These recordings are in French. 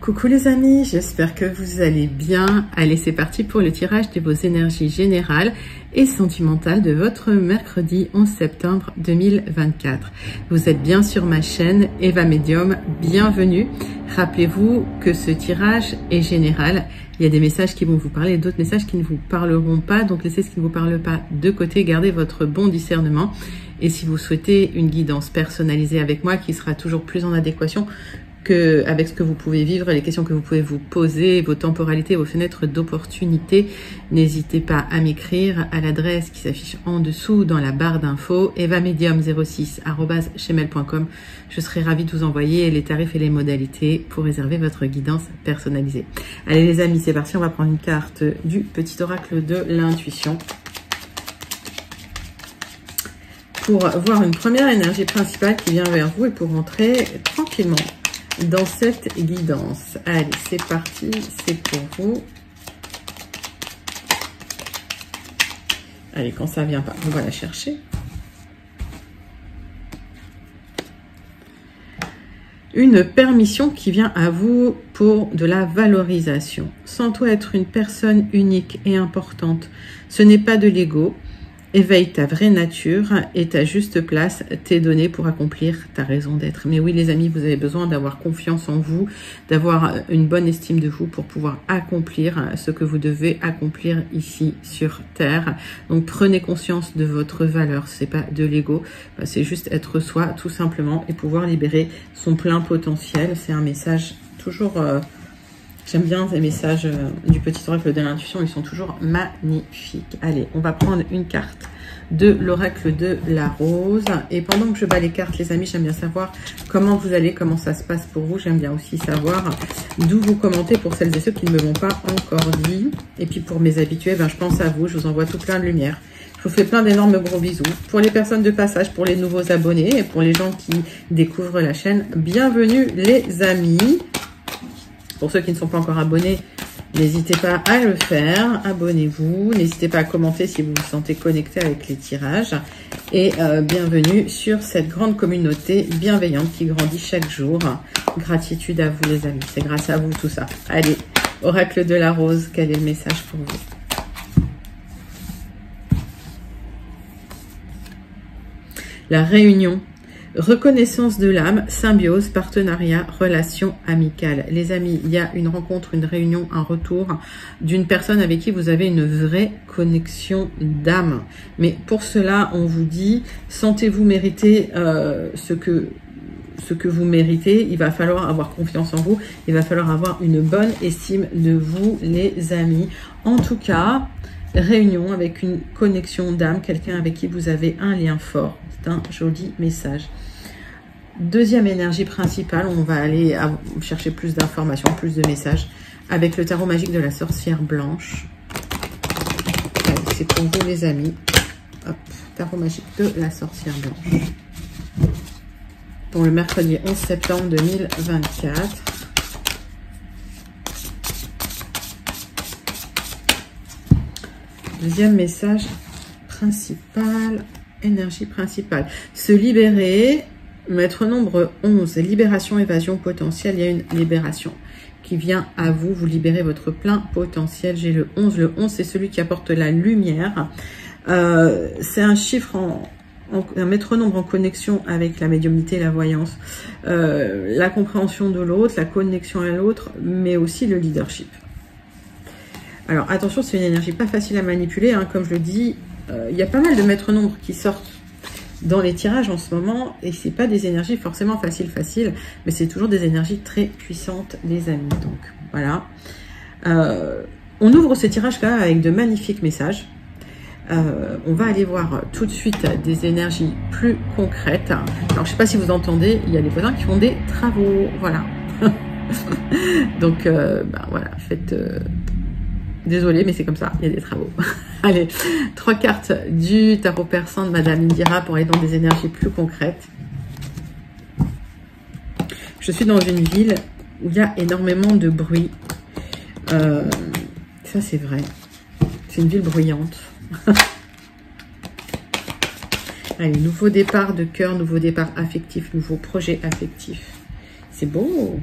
Coucou les amis, j'espère que vous allez bien. Allez, c'est parti pour le tirage de vos énergies générales et sentimentales de votre mercredi 11 septembre 2024. Vous êtes bien sur ma chaîne Eva Medium, bienvenue. Rappelez-vous que ce tirage est général. Il y a des messages qui vont vous parler et d'autres messages qui ne vous parleront pas. Donc laissez ce qui ne vous parle pas de côté, gardez votre bon discernement. Et si vous souhaitez une guidance personnalisée avec moi qui sera toujours plus en adéquation avec ce que vous pouvez vivre, les questions que vous pouvez vous poser, vos temporalités, vos fenêtres d'opportunité, n'hésitez pas à m'écrire à l'adresse qui s'affiche en dessous dans la barre d'infos, evamedium06@gmail.com. Je serai ravie de vous envoyer les tarifs et les modalités pour réserver votre guidance personnalisée. Allez les amis, c'est parti, on va prendre une carte du petit oracle de l'intuition pour voir une première énergie principale qui vient vers vous et pour rentrer tranquillement dans cette guidance. Allez, c'est parti, c'est pour vous. Allez, quand ça vient pas, on va la chercher. Une permission qui vient à vous pour de la valorisation. Sans toi être une personne unique et importante, ce n'est pas de l'ego. Éveille ta vraie nature et ta juste place t'est donnée pour accomplir ta raison d'être. Mais oui les amis, vous avez besoin d'avoir confiance en vous, d'avoir une bonne estime de vous pour pouvoir accomplir ce que vous devez accomplir ici sur Terre. Donc prenez conscience de votre valeur, c'est pas de l'ego, c'est juste être soi tout simplement et pouvoir libérer son plein potentiel. C'est un message toujours... J'aime bien les messages du petit oracle de l'intuition, ils sont toujours magnifiques. Allez, on va prendre une carte de l'oracle de la rose. Et pendant que je bats les cartes, les amis, j'aime bien savoir comment vous allez, comment ça se passe pour vous. J'aime bien aussi savoir d'où vous commentez pour celles et ceux qui ne me l'ont pas encore dit. Et puis pour mes habitués, ben, je pense à vous, je vous envoie tout plein de lumière. Je vous fais plein d'énormes gros bisous. Pour les personnes de passage, pour les nouveaux abonnés et pour les gens qui découvrent la chaîne, bienvenue les amis. Pour ceux qui ne sont pas encore abonnés, n'hésitez pas à le faire. Abonnez-vous. N'hésitez pas à commenter si vous vous sentez connecté avec les tirages. Et bienvenue sur cette grande communauté bienveillante qui grandit chaque jour. Gratitude à vous les amis. C'est grâce à vous tout ça. Allez, oracle de la rose, quel est le message pour vous? La réunion. Reconnaissance de l'âme, symbiose, partenariat, relation amicale. Les amis, il y a une rencontre, une réunion, un retour d'une personne avec qui vous avez une vraie connexion d'âme. Mais pour cela, on vous dit, sentez-vous mériter ce que vous méritez. Il va falloir avoir confiance en vous. Il va falloir avoir une bonne estime de vous, les amis. En tout cas, réunion avec une connexion d'âme, quelqu'un avec qui vous avez un lien fort. C'est un joli message. Deuxième énergie principale, on va aller chercher plus d'informations, plus de messages avec le tarot magique de la sorcière blanche. C'est pour vous les amis. Hop, tarot magique de la sorcière blanche. Pour le mercredi 11 septembre 2024. Deuxième message principal, énergie principale. Se libérer, maître nombre 11, libération, évasion, potentiel. Il y a une libération qui vient à vous, vous libérez votre plein potentiel. J'ai le 11. Le 11, c'est celui qui apporte la lumière. C'est un chiffre, un maître nombre en connexion avec la médiumnité, la voyance, la compréhension de l'autre, la connexion à l'autre, mais aussi le leadership. Alors attention, c'est une énergie pas facile à manipuler, hein, comme je le dis, il y a pas mal de maîtres nombres qui sortent dans les tirages en ce moment, et c'est pas des énergies forcément faciles, mais c'est toujours des énergies très puissantes, les amis. Donc voilà, on ouvre ce tirage là avec de magnifiques messages. On va aller voir tout de suite des énergies plus concrètes. Alors je sais pas si vous entendez, il y a des voisins qui font des travaux, voilà. Donc voilà, faites... Désolée, mais c'est comme ça, il y a des travaux. Allez, 3 cartes du tarot persan de Madame Indira pour aller dans des énergies plus concrètes. Je suis dans une ville où il y a énormément de bruit. Ça, c'est vrai. C'est une ville bruyante. Allez, nouveau départ de cœur, nouveau départ affectif, nouveau projet affectif. C'est beau.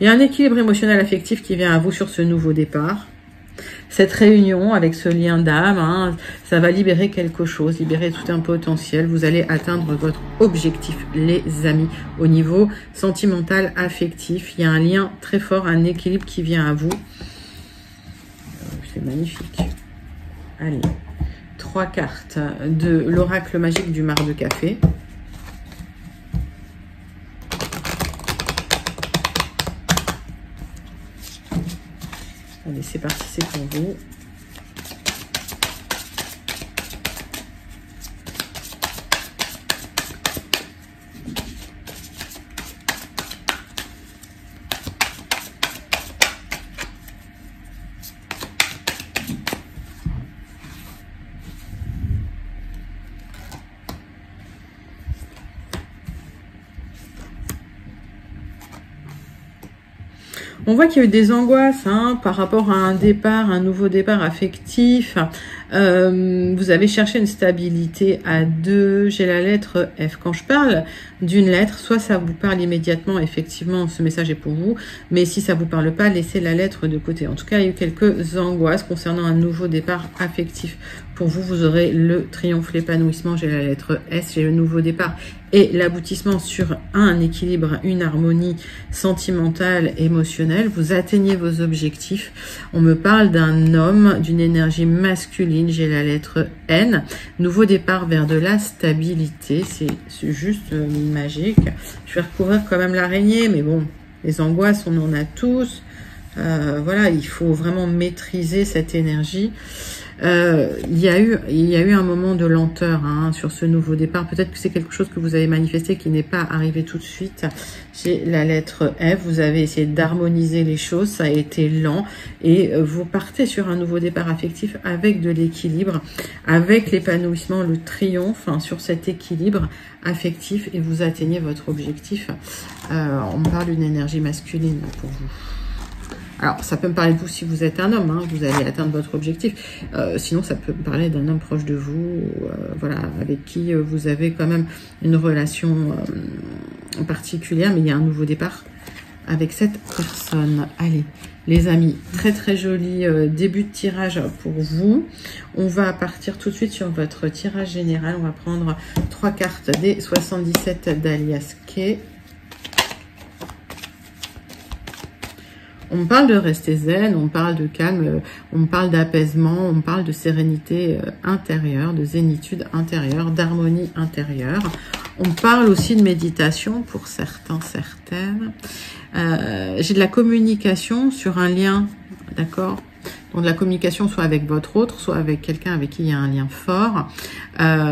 Il y a un équilibre émotionnel affectif qui vient à vous sur ce nouveau départ. Cette réunion avec ce lien d'âme, hein, ça va libérer quelque chose, libérer tout un potentiel. Vous allez atteindre votre objectif, les amis, au niveau sentimental, affectif. Il y a un lien très fort, un équilibre qui vient à vous. C'est magnifique. Allez, 3 cartes de l'oracle magique du mar de café. Allez, c'est parti, c'est pour vous. On voit qu'il y a eu des angoisses hein, par rapport à un départ, un nouveau départ affectif. Vous avez cherché une stabilité à 2. J'ai la lettre F. Quand je parle d'une lettre, soit ça vous parle immédiatement, effectivement, ce message est pour vous. Mais si ça vous parle pas, laissez la lettre de côté. En tout cas, il y a eu quelques angoisses concernant un nouveau départ affectif. Pour vous, vous aurez le triomphe, l'épanouissement. J'ai la lettre S, j'ai le nouveau départ et l'aboutissement sur un équilibre, une harmonie sentimentale, émotionnelle. Vous atteignez vos objectifs. On me parle d'un homme, d'une énergie masculine. J'ai la lettre N. Nouveau départ vers de la stabilité. C'est juste magique. Je vais recouvrir quand même l'araignée, mais bon, les angoisses, on en a tous. Voilà, il faut vraiment maîtriser cette énergie. Il y a eu un moment de lenteur hein, sur ce nouveau départ. Peut-être que c'est quelque chose que vous avez manifesté qui n'est pas arrivé tout de suite. J'ai la lettre F. Vous avez essayé d'harmoniser les choses. Ça a été lent. Et vous partez sur un nouveau départ affectif avec de l'équilibre, avec l'épanouissement, le triomphe hein, sur cet équilibre affectif. Et vous atteignez votre objectif. On me parle d'une énergie masculine pour vous. Alors, ça peut me parler de vous si vous êtes un homme, hein, vous allez atteindre votre objectif. Sinon, ça peut me parler d'un homme proche de vous, voilà, avec qui vous avez quand même une relation particulière, mais il y a un nouveau départ avec cette personne. Allez, les amis, très très joli début de tirage pour vous. On va partir tout de suite sur votre tirage général. On va prendre 3 cartes des 77 d'Alias Kay. On me parle de rester zen, on me parle de calme, on me parle d'apaisement, on me parle de sérénité intérieure, de zénitude intérieure, d'harmonie intérieure. On me parle aussi de méditation pour certains, certaines. J'ai de la communication sur un lien, d'accord ? Donc de la communication soit avec votre autre, soit avec quelqu'un avec qui il y a un lien fort. Ça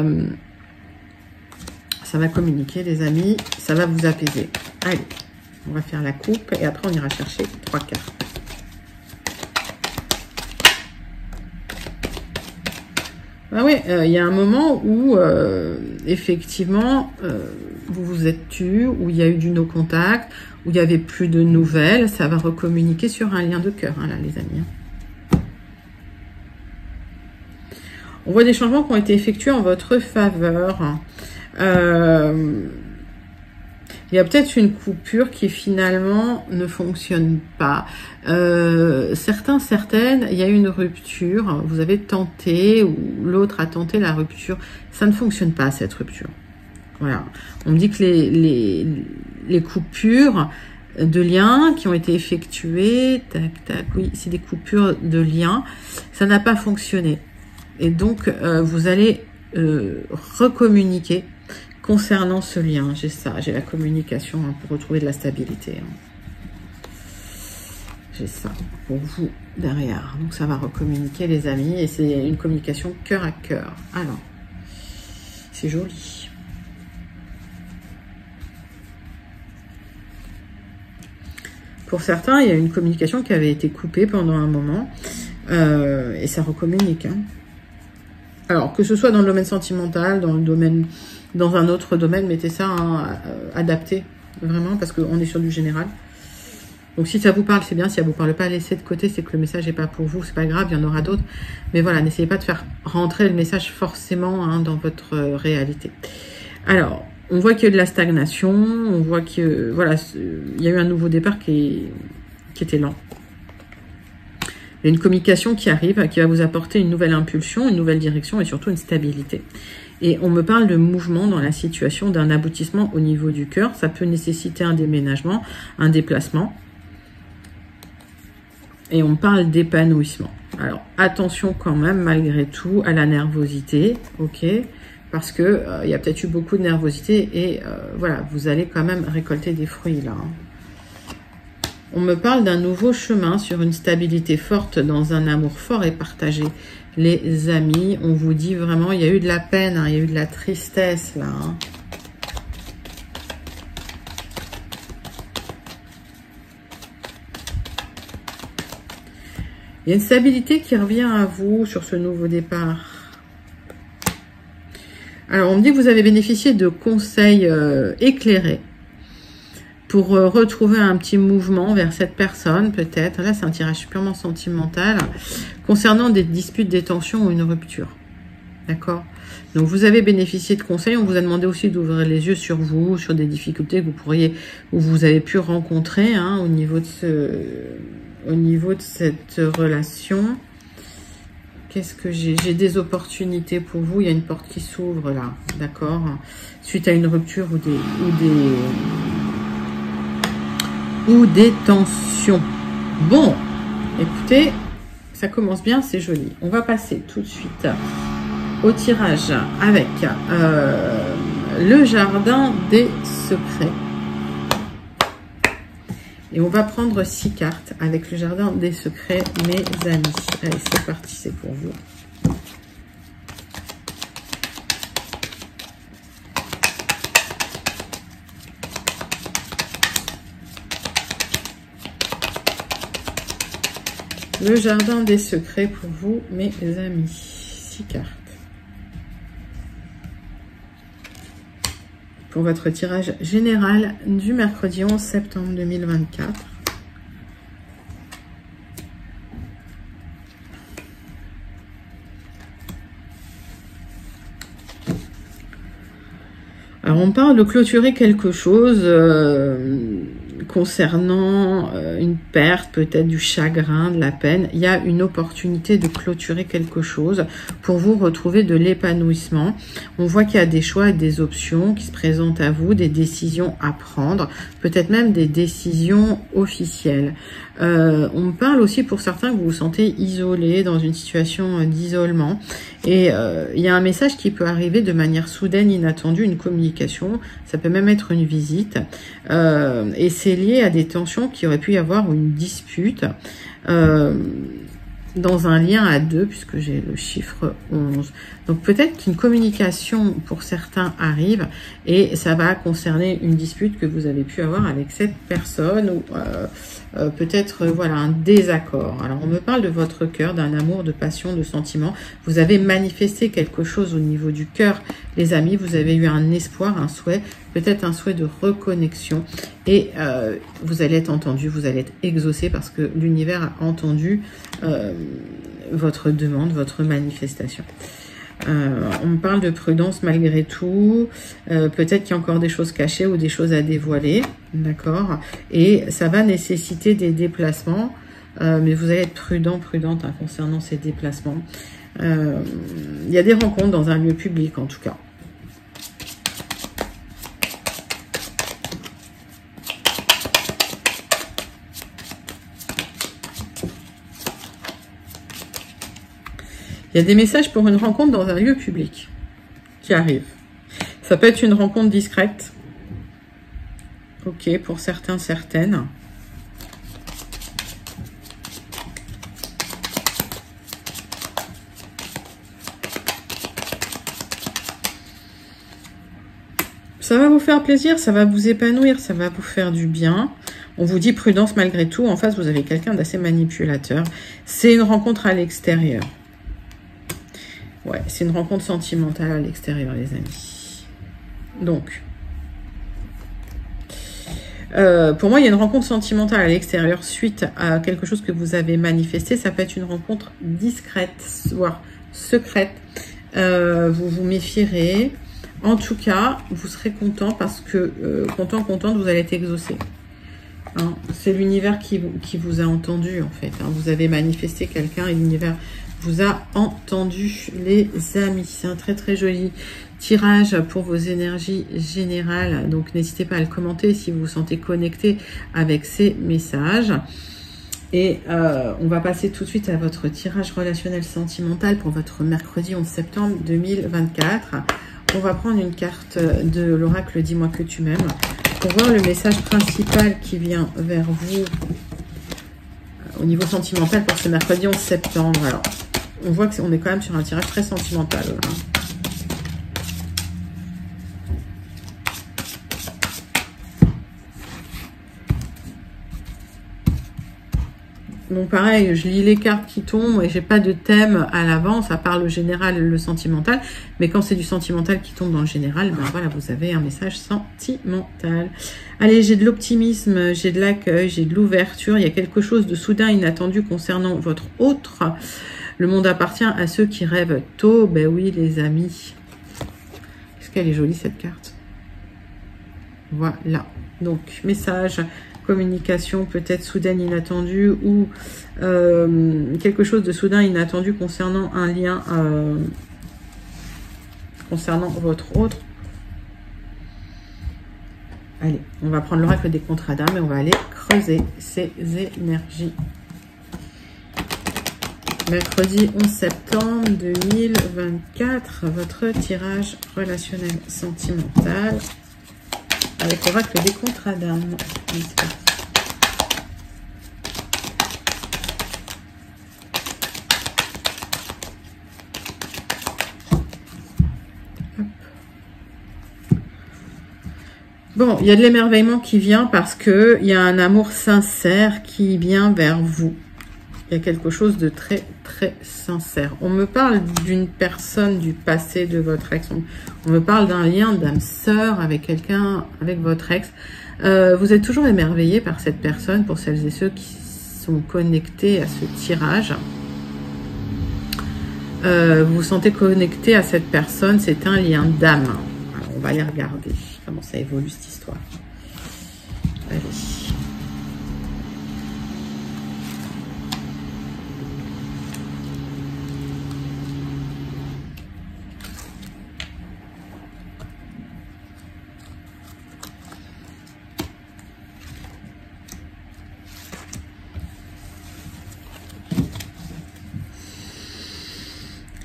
va communiquer les amis, ça va vous apaiser. Allez. On va faire la coupe et après on ira chercher 3 cartes. Ah oui, il y a un moment où effectivement vous vous êtes tu, où il y a eu du no contact, où il n'y avait plus de nouvelles. Ça va recommuniquer sur un lien de cœur, hein, là les amis. On voit des changements qui ont été effectués en votre faveur. Il y a peut-être une coupure qui finalement ne fonctionne pas. Certains, certaines, il y a eu une rupture. Vous avez tenté ou l'autre a tenté la rupture. Ça ne fonctionne pas cette rupture. Voilà. On me dit que les coupures de liens qui ont été effectuées, tac, tac, oui, c'est des coupures de liens. Ça n'a pas fonctionné. Et donc, vous allez recommuniquer. Concernant ce lien, j'ai ça, j'ai la communication hein, pour retrouver de la stabilité. Hein. J'ai ça pour vous derrière. Donc ça va recommuniquer les amis et c'est une communication cœur à cœur. Alors, c'est joli. Pour certains, il y a une communication qui avait été coupée pendant un moment et ça recommunique. Hein. Alors, que ce soit dans le domaine sentimental, dans un autre domaine, mettez ça hein, adapté, vraiment, parce qu'on est sur du général. Donc, si ça vous parle, c'est bien. Si ça vous parle pas, laissez de côté, c'est que le message n'est pas pour vous. C'est pas grave, il y en aura d'autres. Mais voilà, n'essayez pas de faire rentrer le message forcément hein, dans votre réalité. Alors, On voit qu'il y a eu de la stagnation, on voit que voilà, il y a eu un nouveau départ qui était lent. Il y a une communication qui arrive, qui va vous apporter une nouvelle impulsion, une nouvelle direction et surtout une stabilité. Et on me parle de mouvement dans la situation, d'un aboutissement au niveau du cœur. Ça peut nécessiter un déménagement, un déplacement. Et on parle d'épanouissement. Alors, attention quand même, malgré tout, à la nervosité, ok ? Parce que il y a peut-être eu beaucoup de nervosité et voilà, vous allez quand même récolter des fruits là. On me parle d'un nouveau chemin sur une stabilité forte dans un amour fort et partagé. Les amis, on vous dit vraiment, il y a eu de la peine, hein, il y a eu de la tristesse là. Hein. Il y a une stabilité qui revient à vous sur ce nouveau départ. Alors, on me dit que vous avez bénéficié de conseils éclairés pour retrouver un petit mouvement vers cette personne, peut-être. Là, c'est un tirage purement sentimental concernant des disputes, des tensions ou une rupture. D'accord? Donc, vous avez bénéficié de conseils. On vous a demandé aussi d'ouvrir les yeux sur vous, sur des difficultés que vous pourriez, ou vous avez pu rencontrer hein, au niveau de cette relation. Qu'est-ce que j'ai? J'ai des opportunités pour vous. Il y a une porte qui s'ouvre là, d'accord? Suite à une rupture ou des tensions. Bon, écoutez, ça commence bien, c'est joli. On va passer tout de suite au tirage avec le jardin des secrets. Et on va prendre 6 cartes avec le jardin des secrets, mes amis. Allez, c'est parti, c'est pour vous. Le jardin des secrets pour vous, mes amis. 6 cartes. Pour votre tirage général du mercredi 11 septembre 2024. Alors, on parle de clôturer quelque chose concernant une perte, peut-être du chagrin, de la peine. Il y a une opportunité de clôturer quelque chose pour vous retrouver de l'épanouissement. On voit qu'il y a des choix et des options qui se présentent à vous, des décisions à prendre, peut-être même des décisions officielles. On me parle aussi pour certains que vous vous sentez isolé, dans une situation d'isolement. Et il y a un message qui peut arriver de manière soudaine, inattendue, une communication. Ça peut même être une visite. Et c'est lié à des tensions qui auraient pu y avoir, ou une dispute dans un lien à 2, puisque j'ai le chiffre 11. Donc peut-être qu'une communication pour certains arrive et ça va concerner une dispute que vous avez pu avoir avec cette personne ou peut-être voilà un désaccord. Alors on me parle de votre cœur, d'un amour, de passion, de sentiment. Vous avez manifesté quelque chose au niveau du cœur, les amis. Vous avez eu un espoir, un souhait, peut-être un souhait de reconnexion et vous allez être entendu, vous allez être exaucé parce que l'univers a entendu votre demande, votre manifestation. On me parle de prudence malgré tout, peut-être qu'il y a encore des choses cachées ou des choses à dévoiler, d'accord? Et ça va nécessiter des déplacements, mais vous allez être prudent, prudente hein, concernant ces déplacements. Il y a des rencontres dans un lieu public en tout cas. Il y a des messages pour une rencontre dans un lieu public qui arrivent. Ça peut être une rencontre discrète. Ok, pour certains, certaines. Ça va vous faire plaisir, ça va vous épanouir, ça va vous faire du bien. On vous dit prudence malgré tout. En face, vous avez quelqu'un d'assez manipulateur. C'est une rencontre à l'extérieur. Ouais, c'est une rencontre sentimentale à l'extérieur, les amis. Donc, pour moi, il y a une rencontre sentimentale à l'extérieur suite à quelque chose que vous avez manifesté. Ça peut être une rencontre discrète, voire secrète. Vous vous méfierez. En tout cas, vous serez content parce que, contente, vous allez être exaucé. Hein, c'est l'univers qui vous a entendu, en fait. Hein. Vous avez manifesté quelqu'un et l'univers vous a entendu, les amis. C'est un très, très joli tirage pour vos énergies générales. Donc, n'hésitez pas à le commenter si vous vous sentez connecté avec ces messages. Et on va passer tout de suite à votre tirage relationnel sentimental pour votre mercredi 11 septembre 2024. On va prendre une carte de l'oracle Dis-moi que tu m'aimes pour voir le message principal qui vient vers vous au niveau sentimental pour ce mercredi 11 septembre. Alors, on voit qu'on est quand même sur un tirage très sentimental. Là. Donc pareil, je lis les cartes qui tombent et j'ai pas de thème à l'avance, à part le général et le sentimental. Mais quand c'est du sentimental qui tombe dans le général, ben voilà, vous avez un message sentimental. Allez, j'ai de l'optimisme, j'ai de l'accueil, j'ai de l'ouverture. Il y a quelque chose de soudain, inattendu concernant votre autre. Le monde appartient à ceux qui rêvent tôt. Ben oui, les amis. Est-ce qu'elle est jolie cette carte? Voilà. Donc, message... communication peut-être soudaine, inattendue ou quelque chose de soudain, inattendu concernant un lien, concernant votre autre. Allez, on va prendre l'oracle des contrats d'âme et on va aller creuser ces énergies. Mercredi 11 septembre 2024, votre tirage relationnel sentimental avec l'oracle des contrats d'âme. Bon, il y a de l'émerveillement qui vient parce que il y a un amour sincère qui vient vers vous. Il y a quelque chose de très, très sincère. On me parle d'une personne du passé de votre ex. On me parle d'un lien d'âme sœur avec quelqu'un, avec votre ex. Vous êtes toujours émerveillé par cette personne, pour celles et ceux qui sont connectés à ce tirage. Vous vous sentez connecté à cette personne, c'est un lien d'âme. Alors, on va aller regarder comment ça évolue cette histoire. Allez.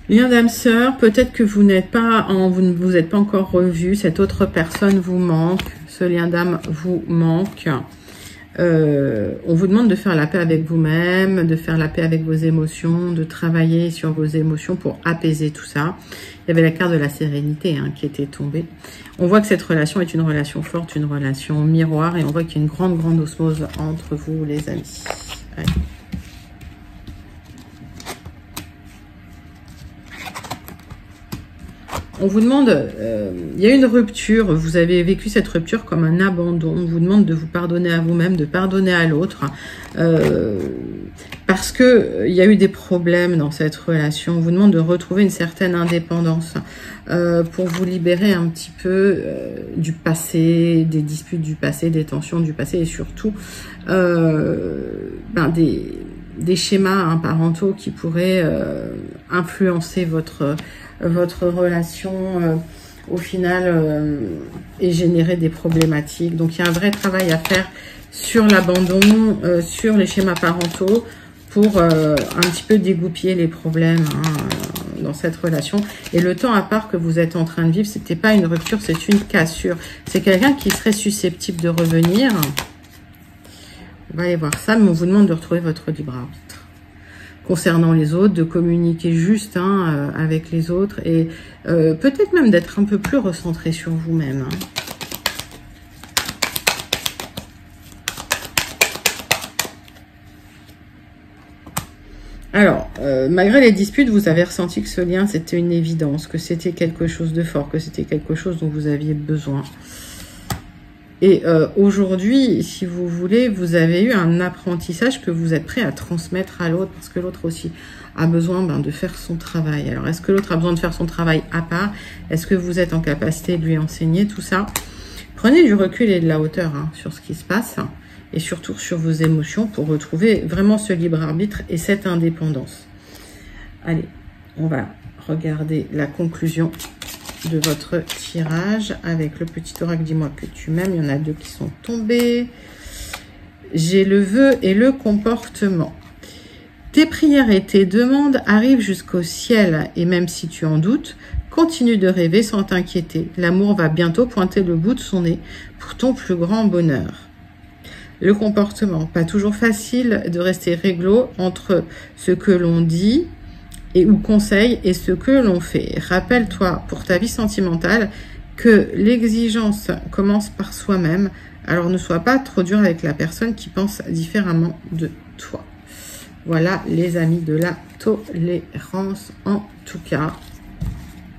Lien d'âme sœur, peut-être que vous n'êtes pas vous ne vous êtes pas encore revu, cette autre personne vous manque, ce lien d'âme vous manque. On vous demande de faire la paix avec vous-même, de faire la paix avec vos émotions, de travailler sur vos émotions pour apaiser tout ça. Il y avait la carte de la sérénité qui était tombée. On voit que cette relation est une relation forte, une relation miroir, et on voit qu'il y a une grande, grande osmose entre vous, les amis. Allez. On vous demande, il y a une rupture, vous avez vécu cette rupture comme un abandon. On vous demande de vous pardonner à vous-même, de pardonner à l'autre, parce que il y a eu des problèmes dans cette relation. On vous demande de retrouver une certaine indépendance pour vous libérer un petit peu du passé, des disputes du passé, des tensions du passé, et surtout des schémas parentaux qui pourraient influencer votre relation au final et générer des problématiques. Donc il y a un vrai travail à faire sur l'abandon, sur les schémas parentaux pour un petit peu dégoupiller les problèmes dans cette relation. Et le temps à part que vous êtes en train de vivre, c'était pas une rupture, c'est une cassure. C'est quelqu'un qui serait susceptible de revenir. On va aller voir ça, mais on vous demande de retrouver votre libre arbitre. Concernant les autres, de communiquer juste avec les autres et peut-être même d'être un peu plus recentré sur vous-même. Alors, malgré les disputes, vous avez ressenti que ce lien, c'était une évidence, que c'était quelque chose de fort, que c'était quelque chose dont vous aviez besoin. Et aujourd'hui, si vous voulez, vous avez eu un apprentissage que vous êtes prêt à transmettre à l'autre, parce que l'autre aussi a besoin de faire son travail. Alors, est-ce que l'autre a besoin de faire son travail à part? Est-ce que vous êtes en capacité de lui enseigner tout ça? Prenez du recul et de la hauteur sur ce qui se passe, et surtout sur vos émotions, pour retrouver vraiment ce libre arbitre et cette indépendance. Allez, on va regarder la conclusion de votre tirage avec le petit oracle. Dis-moi que tu m'aimes. Il y en a 2 qui sont tombés. J'ai le vœu et le comportement. Tes prières et tes demandes arrivent jusqu'au ciel, et même si tu en doutes, continue de rêver sans t'inquiéter. L'amour va bientôt pointer le bout de son nez pour ton plus grand bonheur. Le comportement, pas toujours facile de rester réglo entre ce que l'on dit et ou conseille et ce que l'on fait. Rappelle-toi pour ta vie sentimentale que l'exigence commence par soi-même, alors ne sois pas trop dur avec la personne qui pense différemment de toi. Voilà les amis, de la tolérance en tout cas.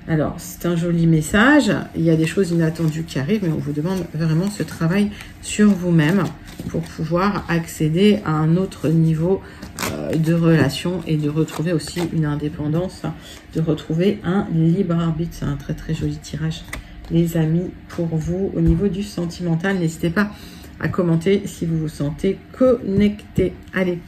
Alors, c'est un joli message. Il y a des choses inattendues qui arrivent, mais on vous demande vraiment ce travail sur vous-même pour pouvoir accéder à un autre niveau de relation et de retrouver aussi une indépendance, de retrouver un libre arbitre. C'est un très très joli tirage, les amis, pour vous au niveau du sentimental. N'hésitez pas à commenter si vous vous sentez connecté. Allez,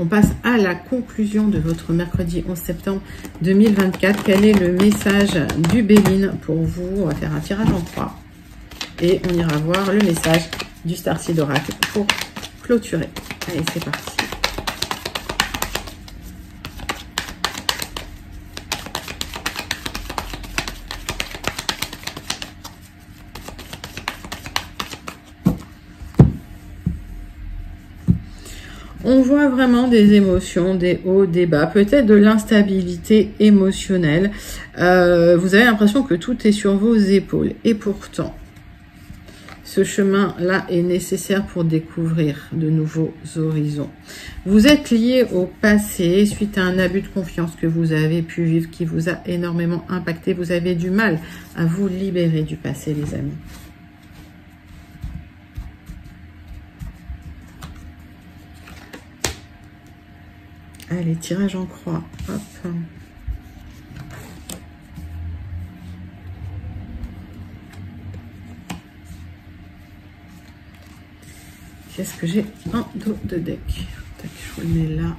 on passe à la conclusion de votre mercredi 11 septembre 2024. Quel est le message du Béline pour vous? On va faire un tirage en 3. Et on ira voir le message du Starseed Oracle pour clôturer. Allez, c'est parti. On voit vraiment des émotions, des hauts, des bas, peut-être de l'instabilité émotionnelle. Vous avez l'impression que tout est sur vos épaules. Et pourtant, ce chemin-là est nécessaire pour découvrir de nouveaux horizons. Vous êtes lié au passé suite à un abus de confiance que vous avez pu vivre, qui vous a énormément impacté. Vous avez du mal à vous libérer du passé, les amis. Allez, tirage en croix. Hop. Qu'est-ce que j'ai en dos de deck? Tac, je vous le mets là.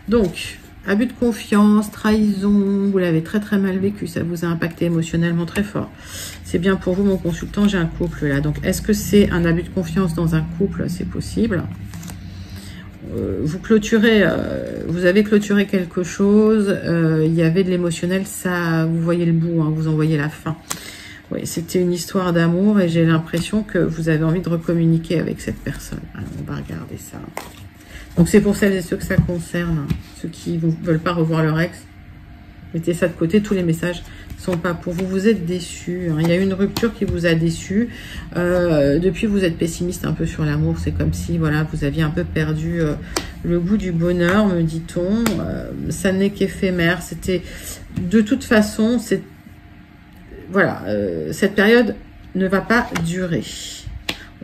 Donc, abus de confiance, trahison, vous l'avez très très mal vécu, ça vous a impacté émotionnellement très fort. C'est bien pour vous, mon consultant, j'ai un couple là. Donc, est-ce que c'est un abus de confiance dans un couple? C'est possible. Vous clôturez, vous avez clôturé quelque chose, il y avait de l'émotionnel, ça, vous voyez le bout, hein, vous en voyez la fin. Oui, c'était une histoire d'amour et j'ai l'impression que vous avez envie de recommuniquer avec cette personne. Alors, on va regarder ça. Donc c'est pour celles et ceux que ça concerne, hein, ceux qui ne veulent pas revoir leur ex. Mettez ça de côté, tous les messages sont pas pour vous. Vous êtes déçus, hein. Il y a eu une rupture qui vous a déçu. Depuis, vous êtes pessimiste un peu sur l'amour. C'est comme si, voilà, vous aviez un peu perdu le goût du bonheur, me dit-on. Ça n'est qu'éphémère. C'était, de toute façon, c'est, voilà, cette période ne va pas durer.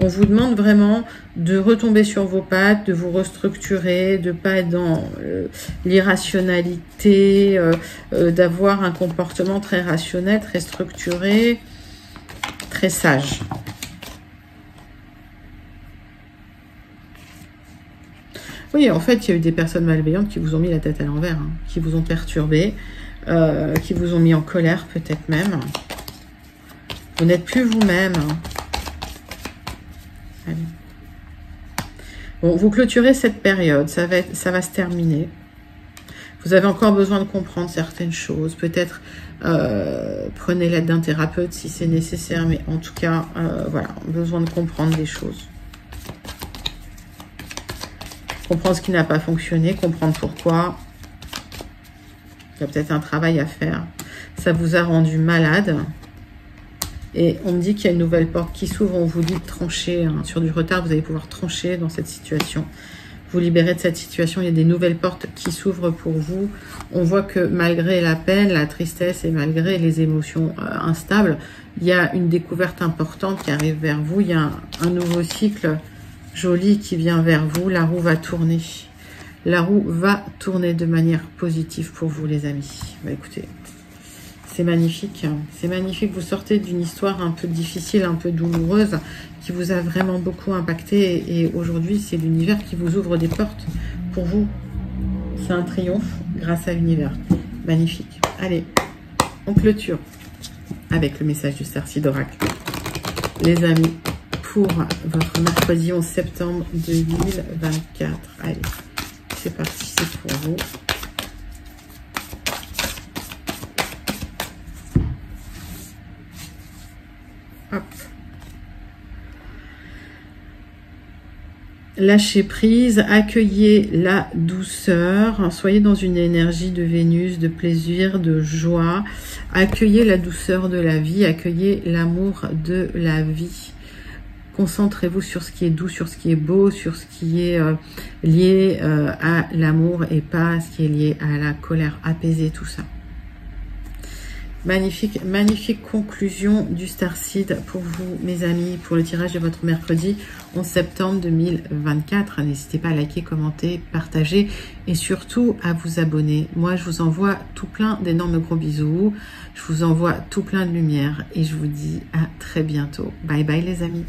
On vous demande vraiment de retomber sur vos pattes, de vous restructurer, de ne pas être dans l'irrationalité, d'avoir un comportement très rationnel, très structuré, très sage. Oui, en fait, il y a eu des personnes malveillantes qui vous ont mis la tête à l'envers, hein, qui vous ont perturbé, qui vous ont mis en colère peut-être même. Vous n'êtes plus vous-même. Hein. Bon, vous clôturez cette période, ça va se terminer. Vous avez encore besoin de comprendre certaines choses. Peut-être prenez l'aide d'un thérapeute si c'est nécessaire, mais en tout cas, voilà, besoin de comprendre des choses. Comprendre ce qui n'a pas fonctionné, comprendre pourquoi. Il y a peut-être un travail à faire. Ça vous a rendu malade. Et on me dit qu'il y a une nouvelle porte qui s'ouvre. On vous dit de trancher. Hein. Sur du retard, vous allez pouvoir trancher dans cette situation. vous libérer de cette situation. Il y a des nouvelles portes qui s'ouvrent pour vous. On voit que malgré la peine, la tristesse et malgré les émotions instables, il y a une découverte importante qui arrive vers vous. Il y a un nouveau cycle joli qui vient vers vous. La roue va tourner. La roue va tourner de manière positive pour vous, les amis. Bah, écoutez, c'est magnifique. C'est magnifique. Vous sortez d'une histoire un peu difficile, un peu douloureuse, qui vous a vraiment beaucoup impacté. Et aujourd'hui, c'est l'univers qui vous ouvre des portes pour vous. C'est un triomphe grâce à l'univers. Magnifique. Allez, on clôture avec le message du Starseed Oracle. Les amis, pour votre mercredi 11 septembre 2024. Allez, c'est parti, c'est pour vous. Hop. Lâchez prise, accueillez la douceur, soyez dans une énergie de Vénus, de plaisir, de joie. Accueillez la douceur de la vie, accueillez l'amour de la vie. Concentrez-vous sur ce qui est doux, sur ce qui est beau, sur ce qui est lié à l'amour et pas ce qui est lié à la colère. Apaisez tout ça. Magnifique, magnifique conclusion du Starseed pour vous, mes amis, pour le tirage de votre mercredi 11 septembre 2024. N'hésitez pas à liker, commenter, partager et surtout à vous abonner. Moi, je vous envoie tout plein d'énormes gros bisous. Je vous envoie tout plein de lumière et je vous dis à très bientôt. Bye bye les amis.